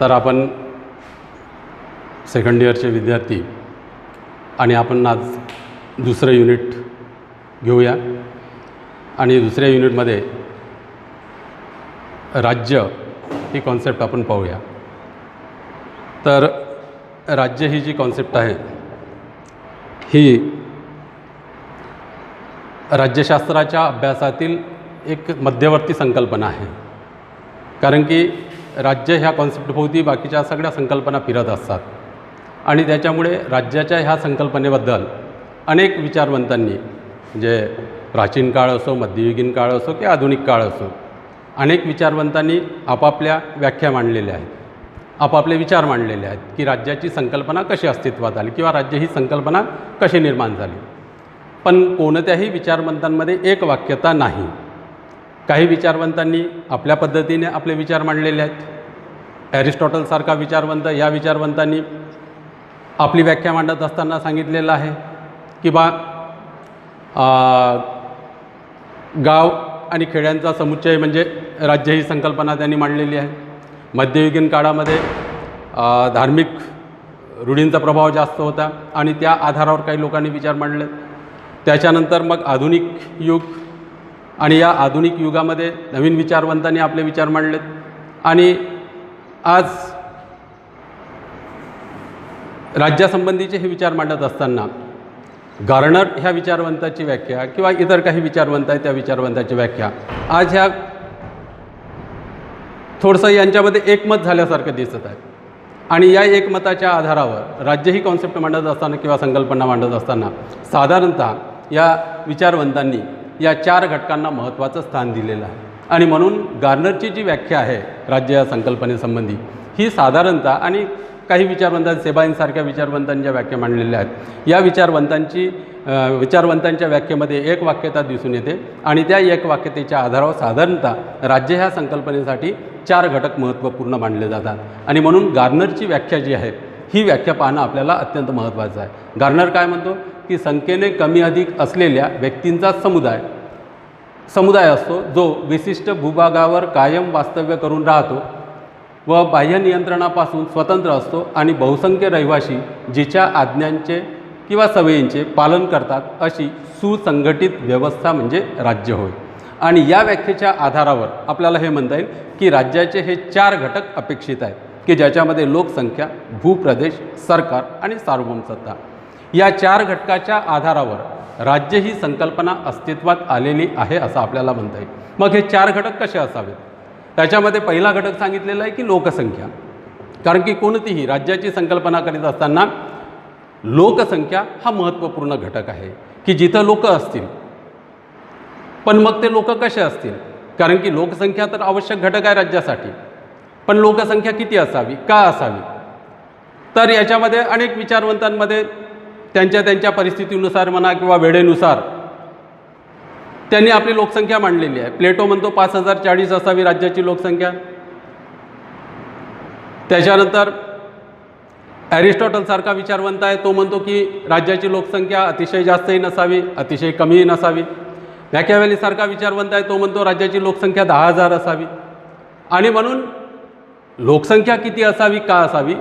तर आपण सेकंड इयरचे विद्यार्थी आणि आपण आज दुसरं युनिट घेऊया आणि दुसऱ्या युनिटमध्ये राज्य ही कॉन्सेप्ट आपण पाहूया। तर राज्य ही जी कॉन्सेप्ट आहे ही राज्यशास्त्राच्या अभ्यासातील एक मध्यवर्ती संकल्पना आहे, कारण की राज्य ह्या कॉन्सेप्टभोवती बाकीच्या सगळ्या संकल्पना फिरत असतात आणि त्याच्यामुळे राज्याच्या ह्या संकल्पनेबद्दल अनेक विचारवंतांनी, म्हणजे प्राचीन काळ असो, मध्ययुगीन काळ असो की आधुनिक काळ असो, अनेक विचारवंतांनी आपापल्या व्याख्या मांडलेल्या आहेत, आपापले विचार मांडलेले आहेत की राज्याची संकल्पना कशी अस्तित्वात आली किंवा राज्य ही संकल्पना कशी निर्माण झाली। पण कोणत्याही विचारवंतांमध्ये एक वाक्यता नाही। काही विचारवंतांनी आपल्या पद्धतीने आपले विचार मांडलेले आहेत। ॲरिस्टॉटलसारखा विचारवंत, या विचारवंतांनी आपली व्याख्या मांडत असताना सांगितलेलं आहे की गाव आणि खेड्यांचा समुच्चय म्हणजे राज्य ही संकल्पना त्यांनी मांडलेली आहे। मध्ययुगीन काळामध्ये धार्मिक रूढींचा प्रभाव जास्त होता आणि त्या आधारावर काही लोकांनी विचार मांडले। त्याच्यानंतर मग आधुनिक युग आणि या आधुनिक युगामध्ये नवीन विचारवंतांनी आपले विचार मांडलेत आणि आज राज्यासंबंधीचे हे विचार मांडत असताना गार्नर ह्या विचारवंताची व्याख्या किंवा इतर काही विचारवंत आहेत त्या विचारवंताची व्याख्या आज ह्या थोडंसं यांच्यामध्ये एकमत झाल्यासारखं दिसत आहे आणि या एकमताच्या आधारावर राज्य ही कॉन्सेप्ट मांडत असताना किंवा संकल्पना मांडत असताना साधारणतः या विचारवंतांनी या चार घटकांना महत्त्वाचं स्थान दिलेलं आहे आणि म्हणून गार्नरची जी व्याख्या आहे राज्य या संकल्पनेसंबंधी ही साधारणतः, आणि काही विचारवंतांनी सेबाईंसारख्या विचारवंतांनी ज्या व्याख्या मांडलेल्या आहेत या विचारवंतांच्या व्याख्येमध्ये एक वाक्यता दिसून येते आणि त्या एक वाक्यतेच्या आधारावर साधारणतः राज्य ह्या संकल्पनेसाठी चार घटक महत्त्वपूर्ण मानले जातात आणि म्हणून गार्नरची व्याख्या जी आहे ही व्याख्या पाहणं आपल्याला अत्यंत महत्त्वाचं आहे। गार्नर काय म्हणतो की संख्येने कमी अधिक असलेल्या व्यक्तींचा समुदाय असतो जो विशिष्ट भूभागावर कायम वास्तव्य करून राहतो व बाह्य नियंत्रणापासून स्वतंत्र असतो आणि बहुसंख्य रहिवासी जिच्या आज्ञांचे किंवा सवयींचे पालन करतात अशी सुसंघटित व्यवस्था म्हणजे राज्य होय। आणि या व्याख्येच्या आधारावर आपल्याला हे म्हणता येईल की राज्याचे हे चार घटक अपेक्षित आहेत की ज्याच्यामध्ये लोकसंख्या, भूप्रदेश, सरकार आणि सार्वभौम सत्ता या चार घटकाच्या आधारावर राज्य ही संकल्पना अस्तित्वात आलेली आहे असं आपल्याला म्हणता येईल। मग हे चार घटक कसे असावेत? त्याच्यामध्ये पहिला घटक सांगितलेला आहे की लोकसंख्या, कारण की कोणतीही राज्याची संकल्पना करीत असताना लोकसंख्या हा महत्त्वपूर्ण घटक आहे की जिथं लोक असतील, पण मग ते लोक कसे असतील? कारण की लोकसंख्या तर आवश्यक घटक आहे राज्यासाठी, पण लोकसंख्या किती असावी, का असावी? तर याच्यामध्ये अनेक विचारवंतांमध्ये त्यांच्या परिस्थितीनुसार म्हणा किंवा वेळेनुसार त्यांनी आपली लोकसंख्या मांडलेली आहे। प्लेटो म्हणतो 5040 असावी राज्याची लोकसंख्या। त्याच्यानंतर ॲरिस्टॉटलसारखा विचारवंत आहे, तो म्हणतो की राज्याची लोकसंख्या अतिशय जास्तही नसावी, अतिशय कमीही नसावी। मॅकियावेलीसारखा विचारवंत आहे, तो म्हणतो राज्याची लोकसंख्या 10,000 असावी। आणि म्हणून लोकसंख्या किती असावी, का असावी,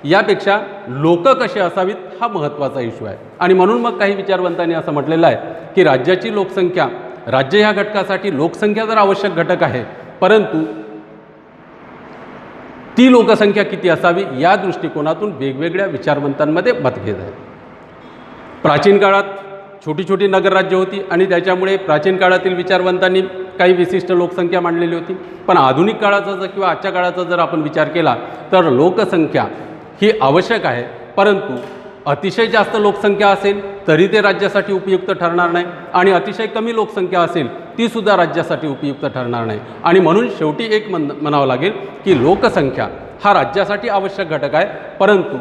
यापेक्षा लोक कसे असावीत हा महत्त्वाचा इश्यू आहे। आणि म्हणून मग काही विचारवंतांनी असं म्हटलेलं आहे की राज्याची लोकसंख्या, राज्य ह्या घटकासाठी लोकसंख्या तर आवश्यक घटक आहे, परंतु ती लोकसंख्या किती असावी या दृष्टिकोनातून वेगवेगळ्या विचारवंतांमध्ये मतभेद आहे। प्राचीन काळात छोटी छोटी नगरराज्य होती आणि त्याच्यामुळे प्राचीन काळातील विचारवंतांनी काही विशिष्ट लोकसंख्या मांडलेली होती, पण आधुनिक काळाचा जर किंवा आजच्या काळाचा जर आपण विचार केला तर लोकसंख्या ही आवश्यक आहे, परंतु अतिशय जास्त लोकसंख्या असेल तरी ते राज्यासाठी उपयुक्त ठरणार नाही आणि अतिशय कमी लोकसंख्या असेल तीसुद्धा राज्यासाठी उपयुक्त ठरणार नाही। आणि म्हणून शेवटी एक म्हणावं लागेल की लोकसंख्या हा राज्यासाठी आवश्यक घटक आहे, परंतु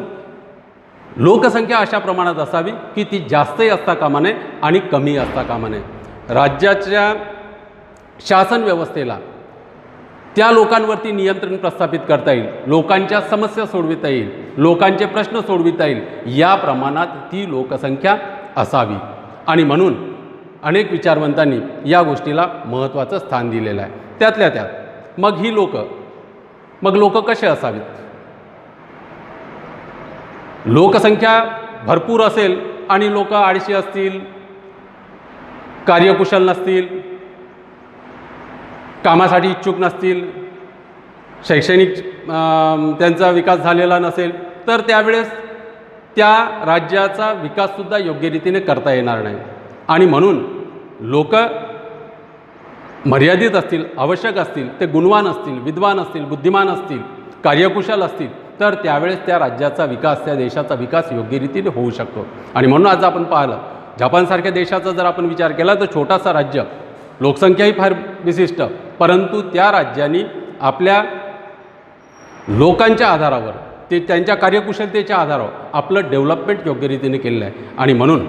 लोकसंख्या अशा प्रमाणात असावी की ती जास्तही असता कामा नये आणि कमी असता कामा नये। राज्याच्या शासन व्यवस्थेला त्या लोकांवरती नियंत्रण प्रस्थापित करता येईल, लोकांच्या समस्या सोडविता येईल, लोकांचे प्रश्न सोडविता येईल, या प्रमाणात ती लोकसंख्या असावी। आणि म्हणून अनेक विचारवंतांनी या गोष्टीला महत्त्वाचं स्थान दिलेलं आहे। त्यातल्या त्यात मग लोक कसे असावेत? लोकसंख्या भरपूर असेल आणि लोक आळशी असतील, कार्यकुशल नसतील, कामासाठी इच्छुक नसतील, शैक्षणिक त्यांचा विकास झालेला नसेल, तर त्यावेळेस त्या राज्याचा विकाससुद्धा योग्य रीतीने करता येणार नाही. आणि म्हणून लोक मर्यादित असतील, आवश्यक असतील, ते गुणवान असतील, विद्वान असतील, बुद्धिमान असतील, कार्यकुशल असतील, तर त्यावेळेस त्या राज्याचा विकास, त्या देशाचा विकास योग्य रीतीने होऊ शकतो. आणि म्हणून आज आपण पाहिलं, जपानसारख्या देशाचा जर आपण विचार केला तर छोटासा राज्य, लोकसंख्याही फार विशिष्ट, परंतु त्या राज्यांनी आपल्या लोकांच्या आधारावर, ते त्यांच्या कार्यकुशलतेच्या आधारावर आपलं डेव्हलपमेंट योग्य रीतीने केलेलं आहे. आणि म्हणून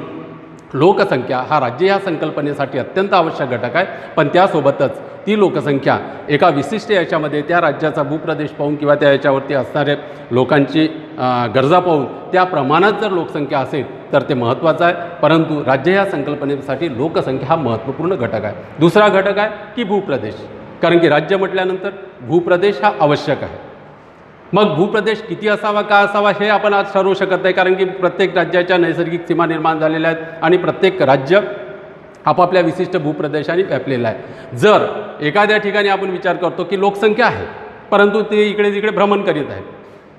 लोकसंख्या हा राज्य ह्या संकल्पनेसाठी अत्यंत आवश्यक घटक आहे. पण त्यासोबतच ती लोकसंख्या एका विशिष्ट याच्यामध्ये त्या राज्याचा भूप्रदेश पाहून किंवा त्या याच्यावरती असणारे लोकांची गरजा पाहून त्या प्रमाणात जर लोकसंख्या असेल तर ते महत्त्वाचं आहे. परंतु राज्य ह्या संकल्पनेसाठी लोकसंख्या हा महत्त्वपूर्ण घटक आहे. दुसरा घटक आहे की भूप्रदेश, कारण की राज्य म्हटल्यानंतर भूप्रदेश हा आवश्यक आहे. मग भूप्रदेश किती असावा, का असावा हे आपण आज ठरवू शकत नाही, कारण की प्रत्येक राज्याच्या नैसर्गिक सीमा निर्माण झालेल्या आहेत आणि प्रत्येक राज्य आपापल्या विशिष्ट भूप्रदेशाने व्यापलेलं आहे. जर एखाद्या ठिकाणी आपण विचार करतो की लोकसंख्या आहे, परंतु ते इकडे तिकडे भ्रमण करीत आहेत,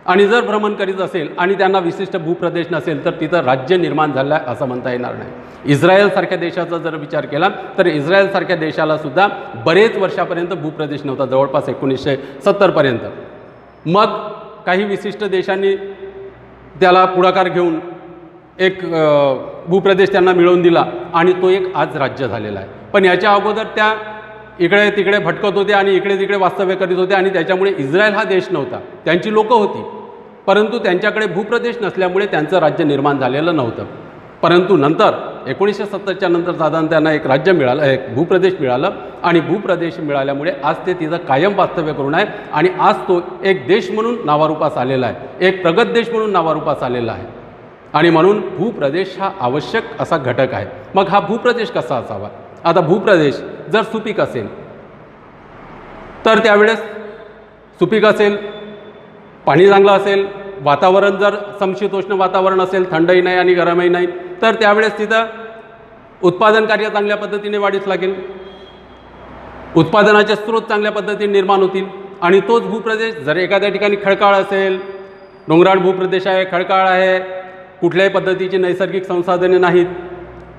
आणि जर भ्रमण करीत असेल आणि त्यांना विशिष्ट भूप्रदेश नसेल तर तिथं राज्य निर्माण झालं आहे असं म्हणता येणार नाही. इस्रायलसारख्या देशाचा जर विचार केला तर इस्रायलसारख्या देशालासुद्धा बरेच वर्षापर्यंत भूप्रदेश नव्हता, जवळपास 1970पर्यंत. मग काही विशिष्ट देशांनी त्याला पुढाकार घेऊन एक भूप्रदेश त्यांना मिळवून दिला आणि तो एक आज राज्य झालेला आहे. पण याच्या अगोदर त्या इकडे तिकडे भटकत होते आणि इकडे तिकडे वास्तव्य करीत होते, आणि त्याच्यामुळे इस्रायल हा देश नव्हता. त्यांची लोकं होती, परंतु त्यांच्याकडे भूप्रदेश नसल्यामुळे त्यांचं राज्य निर्माण झालेलं नव्हतं. परंतु नंतर 1970च्या नंतर साधारण त्यांना एक राज्य मिळालं, एक भूप्रदेश मिळालं, आणि भूप्रदेश मिळाल्यामुळे आज ते तिथं कायम वास्तव्य करून आहे आणि आज तो एक देश म्हणून नावारूपास आलेला आहे, एक प्रगत देश म्हणून नावारूपास आलेला आहे. आणि म्हणून भूप्रदेश हा आवश्यक असा घटक आहे. मग हा भूप्रदेश कसा असावा? आता भूप्रदेश जर सुपीक असेल तर त्यावेळेस सुपीक असेल, पाणी चांगलं असेल, वातावरण जर समशीतोष्ण वातावरण असेल, थंडही नाही आणि गरमही नाही, तर त्यावेळेस तिथं उत्पादन कार्य चांगल्या पद्धतीने वाढीस लागेल, उत्पादनाचे स्रोत चांगल्या पद्धतीने निर्माण होतील. आणि तोच भूप्रदेश जर एखाद्या ठिकाणी खडकाळ असेल, डोंगराळ भूप्रदेश आहे, खडकाळ आहे, कुठल्याही पद्धतीची नैसर्गिक संसाधने नाहीत,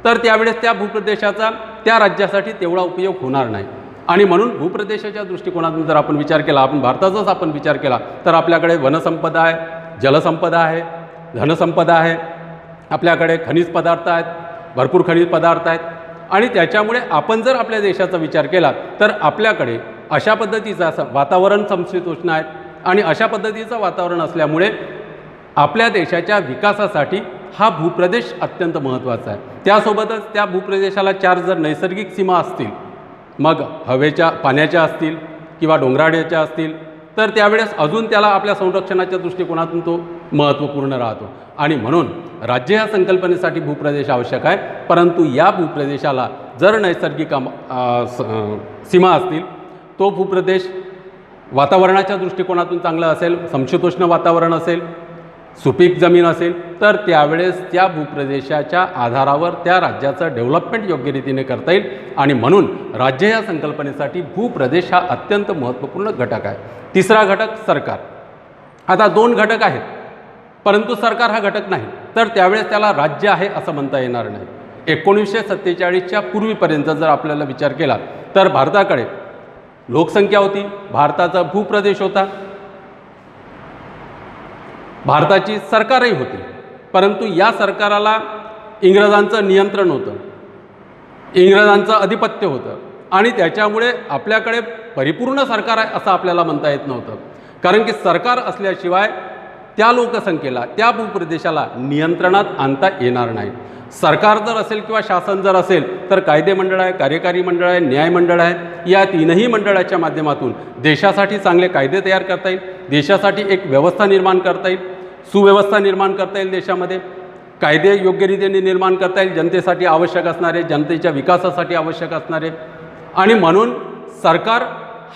तर त्यावेळेस त्या भूप्रदेशाचा त्या राज्यासाठी तेवढा उपयोग होणार नाही. आणि म्हणून भूप्रदेशाच्या दृष्टिकोनातून जर आपण विचार केला, आपण भारताचाच आपण विचार केला, तर आपल्याकडे वनसंपदा आहे, जलसंपदा आहे, धनसंपदा आहे, आपल्याकडे खनिज पदार्थ आहेत, भरपूर खनिज पदार्थ आहेत. आणि त्याच्यामुळे आपण जर आपल्या देशाचा विचार केला तर आपल्याकडे अशा पद्धतीचं असं वातावरण समशीतोष्ण आहे, आणि अशा पद्धतीचं वातावरण असल्यामुळे आपल्या देशाच्या विकासासाठी हा भूप्रदेश अत्यंत महत्त्वाचा आहे. त्यासोबतच त्या भूप्रदेशाला 4 जर नैसर्गिक सीमा असतील, मग हवेच्या, पाण्याच्या असतील किंवा डोंगराळ्याच्या असतील, तर त्यावेळेस अजून त्याला आपल्या संरक्षणाच्या दृष्टिकोनातून तो महत्त्वपूर्ण राहतो. आणि म्हणून राज्य ह्या संकल्पनेसाठी भूप्रदेश आवश्यक आहे. परंतु या भूप्रदेशाला जर नैसर्गिक सीमा असतील, तो भूप्रदेश वातावरणाच्या दृष्टिकोनातून चांगला असेल, समशीतोष्ण वातावरण असेल, सुपीक जमीन असेल, तर त्यावेळेस त्या भूप्रदेशाच्या आधारावर त्या राज्याचं डेव्हलपमेंट योग्य रीतीने करता येईल. आणि म्हणून राज्य या संकल्पनेसाठी भूप्रदेश हा अत्यंत महत्त्वपूर्ण घटक आहे. तिसरा घटक सरकार. आता 2 घटक आहेत, परंतु सरकार हा घटक नाही, तर त्यावेळेस त्याला राज्य आहे असं म्हणता येणार नाही. 1947च्या पूर्वीपर्यंत जर आपल्याला विचार केला तर भारताकडे लोकसंख्या होती, भारताचा भूप्रदेश होता, भारताची सरकारही होती, परंतु या सरकाराला इंग्रजांचं नियंत्रण होतं, इंग्रजांचं आधिपत्य होतं, आणि त्याच्यामुळे आपल्याकडे परिपूर्ण सरकार आहे असं आपल्याला म्हणता येत नव्हतं. कारण की सरकार असल्याशिवाय त्या लोकसंख्येला, त्या भूप्रदेशाला नियंत्रणात आणता येणार नाही. सरकार जर असेल किंवा शासन जर असेल तर कायदे मंडळ आहे, कार्यकारी मंडळ आहे, न्याय मंडळ आहे, या 3ही मंडळाच्या माध्यमातून देशासाठी चांगले कायदे तयार करता येईल, देशासाठी एक व्यवस्था निर्माण करता येईल, सुव्यवस्था निर्माण करता येईल, देशामध्ये कायदे योग्यरीतीने निर्माण करता येईल, जनतेसाठी आवश्यक असणारे, जनतेच्या विकासासाठी आवश्यक असणारे. आणि म्हणून सरकार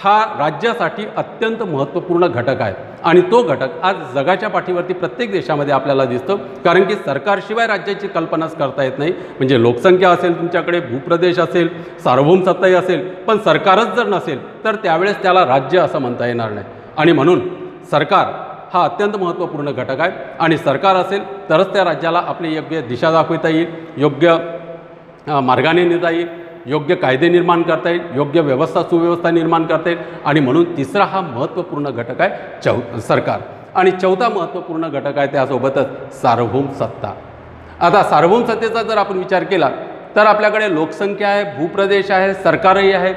हा राज्यासाठी अत्यंत महत्त्वपूर्ण घटक आहे. आणि तो घटक आज जगाच्या पाठीवरती प्रत्येक देशामध्ये आपल्याला दिसतो, कारण की सरकारशिवाय राज्याची कल्पनाच करता येत नाही. म्हणजे लोकसंख्या असेल, तुमच्याकडे भूप्रदेश असेल, सार्वभौम सत्ताही असेल, पण सरकारच जर नसेल तर त्यावेळेस त्याला राज्य असं म्हणता येणार नाही. आणि म्हणून सरकार हा अत्यंत महत्त्वपूर्ण घटक आहे आणि सरकार असेल तरच त्या राज्याला आपली योग्य दिशा दाखवता येईल, योग्य मार्गाने नेता येईल, योग्य कायदे निर्माण करता येईल, योग्य व्यवस्था सुव्यवस्था निर्माण करता येईल. आणि म्हणून तिसरा हा महत्त्वपूर्ण घटक आहे सरकार. आणि चौथा महत्त्वपूर्ण घटक आहे त्यासोबतच सार्वभौम सत्ता. आता सार्वभौम सत्तेचा जर आपण विचार केला तर आपल्याकडे लोकसंख्या आहे, भूप्रदेश आहे, सरकारही आहे,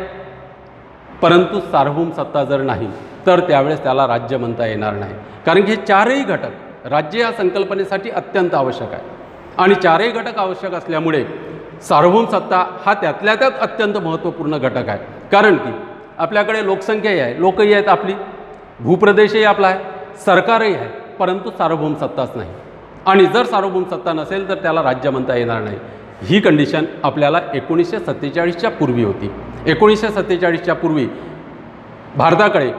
परंतु सार्वभौम सत्ता जर नाही तर त्यावेळेस त्याला राज्य म्हणता येणार नाही. कारण की हे चारही घटक राज्य या संकल्पनेसाठी अत्यंत आवश्यक आहे. आणि चारही घटक आवश्यक असल्यामुळे सार्वभौम सत्ता हा त्यातल्या त्यात अत्यंत महत्त्वपूर्ण घटक आहे. कारण की आपल्याकडे लोकसंख्याही आहे, लोकही आहेत आपली, भूप्रदेशही आपला आहे, सरकारही आहे, परंतु सार्वभौम सत्ताच नाही. आणि जर सार्वभौम सत्ता नसेल तर त्याला राज्य म्हणता येणार नाही. ही कंडिशन आपल्याला 1947च्या पूर्वी होती. 1947च्या पूर्वी भारताकडे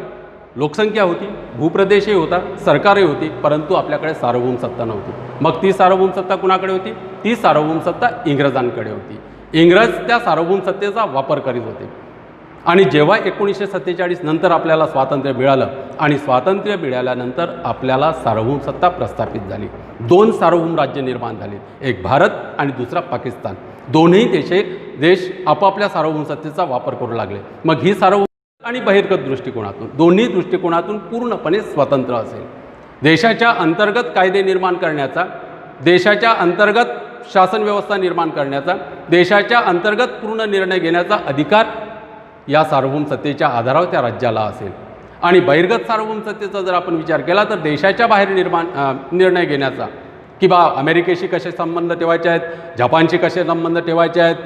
लोकसंख्या होती, भूप्रदेशही होता, सरकारही होती, परंतु आपल्याकडे सार्वभौम सत्ता नव्हती. मग ती सार्वभौम सत्ता कुणाकडे होती? ती सार्वभौम सत्ता इंग्रजांकडे होती. इंग्रज त्या सार्वभौम सत्तेचा वापर करीत होते. आणि जेव्हा 1947 नंतर आपल्याला स्वातंत्र्य मिळालं आणि स्वातंत्र्य मिळाल्यानंतर आपल्याला सार्वभौम सत्ता प्रस्थापित झाली. 2 सार्वभौम राज्य निर्माण झाले, एक भारत आणि दुसरा पाकिस्तान. दोन्ही देश आपापल्या सार्वभौम सत्तेचा वापर करू लागले. मग ही सार्वभौम आणि बहिर्गत दृष्टिकोनातून, दोन्ही दृष्टिकोनातून पूर्णपणे स्वतंत्र असेल. देशाच्या अंतर्गत कायदे निर्माण करण्याचा, देशाच्या अंतर्गत शासन व्यवस्था निर्माण करण्याचा, देशाच्या अंतर्गत पूर्ण निर्णय घेण्याचा अधिकार या सार्वभौम सत्तेच्या आधारावर त्या राज्याला असेल. आणि बहिर्गत सार्वभौम सत्तेचा जर आपण विचार केला तर देशाच्या बाहेर निर्णय घेण्याचा, की बा अमेरिकेशी कसे संबंध ठेवायचे आहेत, जपानशी कसे संबंध ठेवायचे आहेत,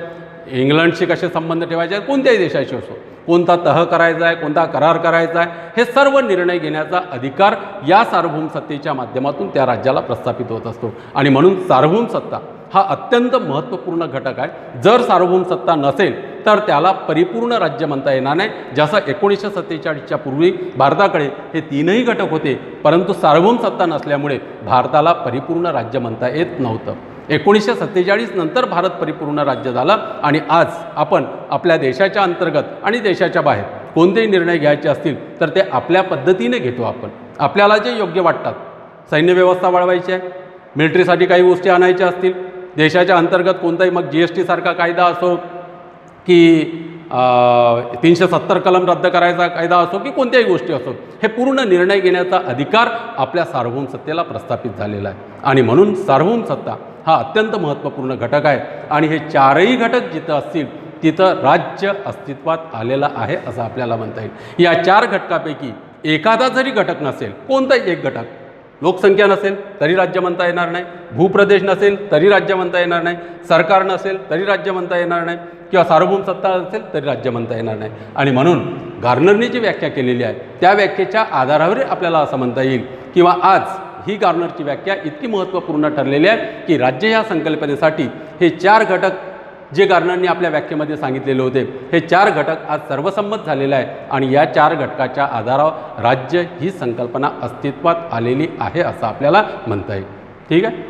इंग्लंडशी कसे संबंध ठेवायचे आहेत, कोणत्याही देशाशी असो, कोणता तह करायचा आहे, कोणता करार करायचा आहे, हे सर्व निर्णय घेण्याचा अधिकार या सार्वभौम सत्तेच्या माध्यमातून त्या राज्याला प्रस्थापित होत असतो. आणि म्हणून सार्वभौम सत्ता हा अत्यंत महत्त्वपूर्ण घटक आहे. जर सार्वभौम सत्ता नसेल तर त्याला परिपूर्ण राज्य म्हणता येणार नाही. जसं 1947च्या पूर्वी भारताकडे हे 3ही घटक होते, परंतु सार्वभौम सत्ता नसल्यामुळे भारताला परिपूर्ण राज्य म्हणता येत नव्हतं. 1947 नंतर भारत परिपूर्ण राज्य झाला. आणि आज आपण आपल्या देशाच्या अंतर्गत आणि देशाच्या बाहेर कोणतेही निर्णय घ्यायचे असतील तर ते आपल्या पद्धतीने घेतो. आपण आपल्याला जे योग्य वाटतात, सैन्य व्यवस्था वाढवायची आहे, मिलिटरीसाठी काही गोष्टी आणायच्या असतील, देशाच्या अंतर्गत कोणताही, मग GST सारखा कायदा असो की 370 कलम रद्द करायचा कायदा असो की कोणत्याही गोष्टी असो, हे पूर्ण निर्णय घेण्याचा अधिकार आपल्या सार्वभौम सत्तेला प्रस्थापित झालेला आहे. आणि म्हणून सार्वभौम सत्ता हा अत्यंत महत्त्वपूर्ण घटक आहे. आणि हे चारही घटक जिथं असतील तिथं राज्य अस्तित्वात आलेलं आहे असं आपल्याला म्हणता येईल. या 4 घटकापैकी एखादा जरी घटक नसेल, कोणताही एक घटक, लोकसंख्या नसेल तरी राज्य म्हणता येणार नाही, भूप्रदेश नसेल तरी राज्य म्हणता येणार नाही, सरकार नसेल तरी राज्य म्हणता येणार नाही, किंवा सार्वभौम सत्ता असेल तरी राज्य म्हणता येणार नाही. आणि म्हणून गार्नरने जी व्याख्या केलेली आहे त्या व्याख्येच्या आधारावर आपल्याला असं म्हणता येईल किंवा आज ही गार्नरची व्याख्या इतकी महत्त्वपूर्ण ठरलेली आहे की राज्य ह्या संकल्पनेसाठी हे 4 घटक जे गार्नरने आपल्या व्याख्येमध्ये सांगितलेले होते, हे 4 घटक आज सर्वसंमत झालेले आहे. आणि या 4 घटकाच्या आधारावर राज्य ही संकल्पना अस्तित्वात आलेली आहे असं आपल्याला म्हणता येईल. ठीक आहे.